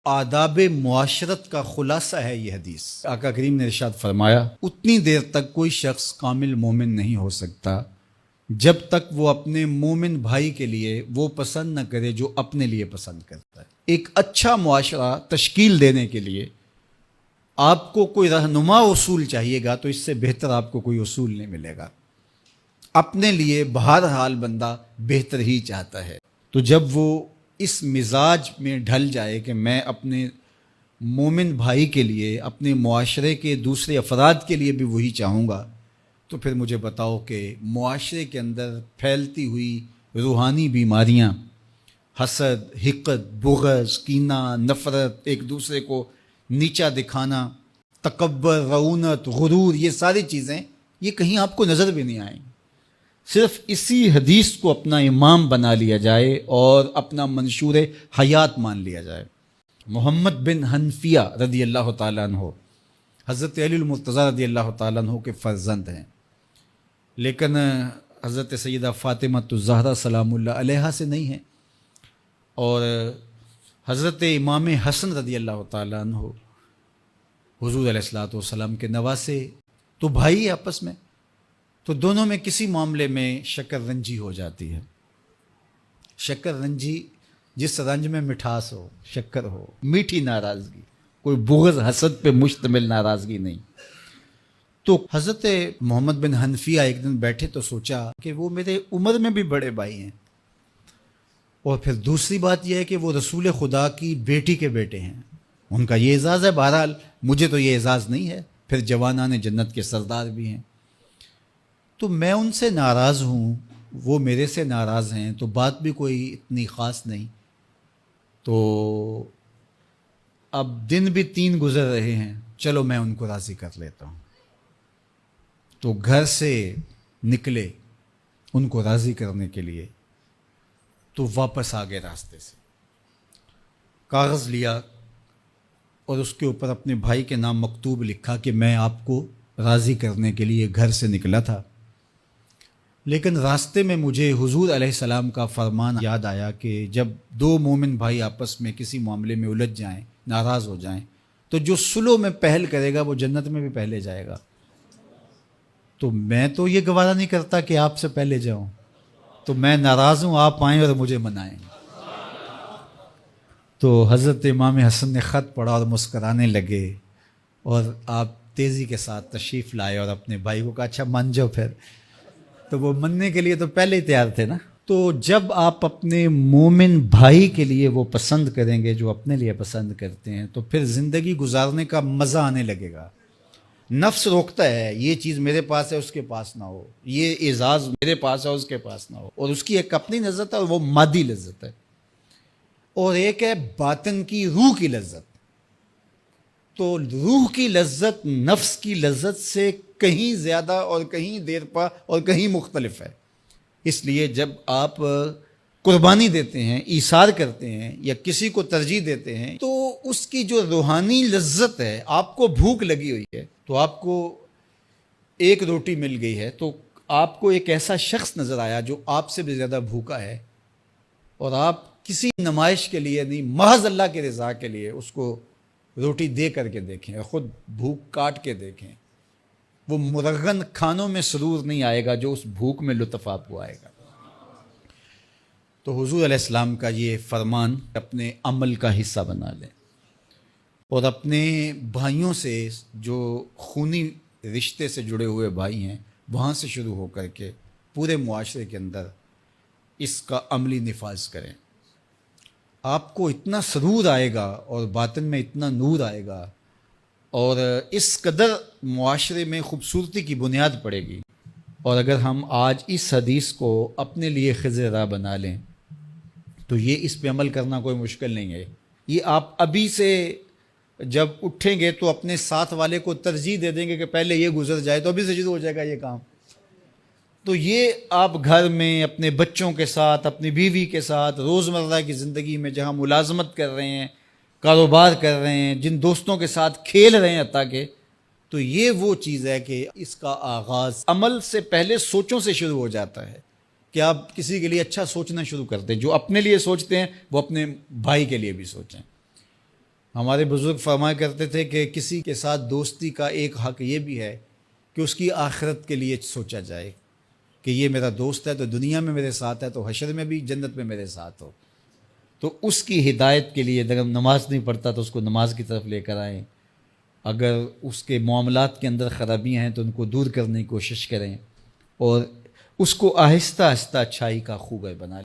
آداب معاشرت کا خلاصہ ہے یہ حدیث۔ آقا کریم نے ارشاد فرمایا اتنی دیر تک کوئی شخص کامل مومن نہیں ہو سکتا جب تک وہ اپنے مومن بھائی کے لیے وہ پسند نہ کرے جو اپنے لیے پسند کرتا ہے۔ ایک اچھا معاشرہ تشکیل دینے کے لیے آپ کو کوئی رہنما اصول چاہیے گا تو اس سے بہتر آپ کو کوئی اصول نہیں ملے گا۔ اپنے لیے بہرحال بندہ بہتر ہی چاہتا ہے، تو جب وہ اس مزاج میں ڈھل جائے کہ میں اپنے مومن بھائی کے لیے، اپنے معاشرے کے دوسرے افراد کے لیے بھی وہی چاہوں گا، تو پھر مجھے بتاؤ کہ معاشرے کے اندر پھیلتی ہوئی روحانی بیماریاں، حسد، حقد، بغض، کینہ، نفرت، ایک دوسرے کو نیچا دکھانا، تکبر، رعونت، غرور، یہ ساری چیزیں یہ کہیں آپ کو نظر بھی نہیں آئیں۔ صرف اسی حدیث کو اپنا امام بنا لیا جائے اور اپنا منشور حیات مان لیا جائے۔ محمد بن حنفیہ رضی اللہ تعالیٰ عنہ حضرت علی المرتضیٰ رضی اللہ تعالیٰ عنہ کے فرزند ہیں، لیکن حضرت سیدہ فاطمہ الزہرا سلام اللہ علیہا سے نہیں ہیں، اور حضرت امام حسن رضی اللہ تعالیٰ عنہ حضور علیہ الصلوۃ والسلام کے نواسے، تو بھائی آپس میں، تو دونوں میں کسی معاملے میں شکر رنجی ہو جاتی ہے۔ شکر رنجی جس رنج میں مٹھاس ہو، شکر ہو، میٹھی ناراضگی، کوئی بغض حسد پہ مشتمل ناراضگی نہیں۔ تو حضرت محمد بن حنفیہ ایک دن بیٹھے تو سوچا کہ وہ میرے عمر میں بھی بڑے بھائی ہیں، اور پھر دوسری بات یہ ہے کہ وہ رسول خدا کی بیٹی کے بیٹے ہیں، ان کا یہ اعزاز ہے، بہرحال مجھے تو یہ اعزاز نہیں ہے، پھر جوانان جنت کے سردار بھی ہیں، تو میں ان سے ناراض ہوں، وہ میرے سے ناراض ہیں، تو بات بھی کوئی اتنی خاص نہیں، تو اب دن بھی 3 گزر رہے ہیں، چلو میں ان کو راضی کر لیتا ہوں۔ تو گھر سے نکلے ان کو راضی کرنے کے لیے، تو واپس آ گئے راستے سے، کاغذ لیا اور اس کے اوپر اپنے بھائی کے نام مکتوب لکھا کہ میں آپ کو راضی کرنے کے لیے گھر سے نکلا تھا، لیکن راستے میں مجھے حضور علیہ السلام کا فرمان یاد آیا کہ جب 2 مومن بھائی آپس میں کسی معاملے میں الجھ جائیں، ناراض ہو جائیں، تو جو صلح میں پہل کرے گا وہ جنت میں بھی پہلے جائے گا۔ تو میں تو یہ گوارا نہیں کرتا کہ آپ سے پہلے جاؤں، تو میں ناراض ہوں، آپ آئیں اور مجھے منائیں۔ تو حضرت امام حسن نے خط پڑھا اور مسکرانے لگے، اور آپ تیزی کے ساتھ تشریف لائے اور اپنے بھائی کو کہا اچھا مان جاؤ پھر، تو وہ مننے کے لیے تو پہلے ہی تیار تھے نا۔ تو جب آپ اپنے مومن بھائی کے لیے وہ پسند کریں گے جو اپنے لیے پسند کرتے ہیں، تو پھر زندگی گزارنے کا مزہ آنے لگے گا۔ نفس روکتا ہے یہ چیز میرے پاس ہے اس کے پاس نہ ہو، یہ اعزاز میرے پاس ہے اس کے پاس نہ ہو، اور اس کی ایک اپنی لذت ہے اور وہ مادی لذت ہے، اور ایک ہے باطن کی، روح کی لذت۔ تو روح کی لذت نفس کی لذت سے کہیں زیادہ اور کہیں دیر پا اور کہیں مختلف ہے۔ اس لیے جب آپ قربانی دیتے ہیں، ایثار کرتے ہیں یا کسی کو ترجیح دیتے ہیں، تو اس کی جو روحانی لذت ہے، آپ کو بھوک لگی ہوئی ہے، تو آپ کو ایک روٹی مل گئی ہے، تو آپ کو ایک ایسا شخص نظر آیا جو آپ سے بھی زیادہ بھوکا ہے، اور آپ کسی نمائش کے لیے نہیں، محض اللہ کے رضا کے لیے اس کو روٹی دے کر کے دیکھیں، خود بھوک کاٹ کے دیکھیں، وہ مرغن کھانوں میں سرور نہیں آئے گا جو اس بھوک میں لطف آپ کو آئے گا۔ تو حضور علیہ السلام کا یہ فرمان اپنے عمل کا حصہ بنا لیں، اور اپنے بھائیوں سے، جو خونی رشتے سے جڑے ہوئے بھائی ہیں، وہاں سے شروع ہو کر کے پورے معاشرے کے اندر اس کا عملی نفاذ کریں۔ آپ کو اتنا سرور آئے گا اور باطن میں اتنا نور آئے گا، اور اس قدر معاشرے میں خوبصورتی کی بنیاد پڑے گی۔ اور اگر ہم آج اس حدیث کو اپنے لیے خضر راہ بنا لیں تو یہ اس پہ عمل کرنا کوئی مشکل نہیں ہے۔ یہ آپ ابھی سے جب اٹھیں گے تو اپنے ساتھ والے کو ترجیح دے دیں گے کہ پہلے یہ گزر جائے، تو ابھی سے شروع ہو جائے گا یہ کام۔ تو یہ آپ گھر میں اپنے بچوں کے ساتھ، اپنی بیوی کے ساتھ، روزمرہ کی زندگی میں جہاں ملازمت کر رہے ہیں، کاروبار کر رہے ہیں، جن دوستوں کے ساتھ کھیل رہے ہیں حتیٰ کہ، تو یہ وہ چیز ہے کہ اس کا آغاز عمل سے پہلے سوچوں سے شروع ہو جاتا ہے، کہ آپ کسی کے لیے اچھا سوچنا شروع کرتے ہیں، جو اپنے لیے سوچتے ہیں وہ اپنے بھائی کے لیے بھی سوچیں۔ ہمارے بزرگ فرمایا کرتے تھے کہ کسی کے ساتھ دوستی کا ایک حق یہ بھی ہے کہ اس کی آخرت کے لیے سوچا جائے کہ یہ میرا دوست ہے تو دنیا میں میرے ساتھ ہے تو حشر میں بھی جنت میں میرے ساتھ ہو. تو اس کی ہدایت کے لیے اگر نماز نہیں پڑھتا تو اس کو نماز کی طرف لے کر آئیں. اگر اس کے معاملات کے اندر خرابیاں ہیں تو ان کو دور کرنے کی کوشش کریں اور اس کو آہستہ آہستہ اچھائی کا خوبہ بنا لیں.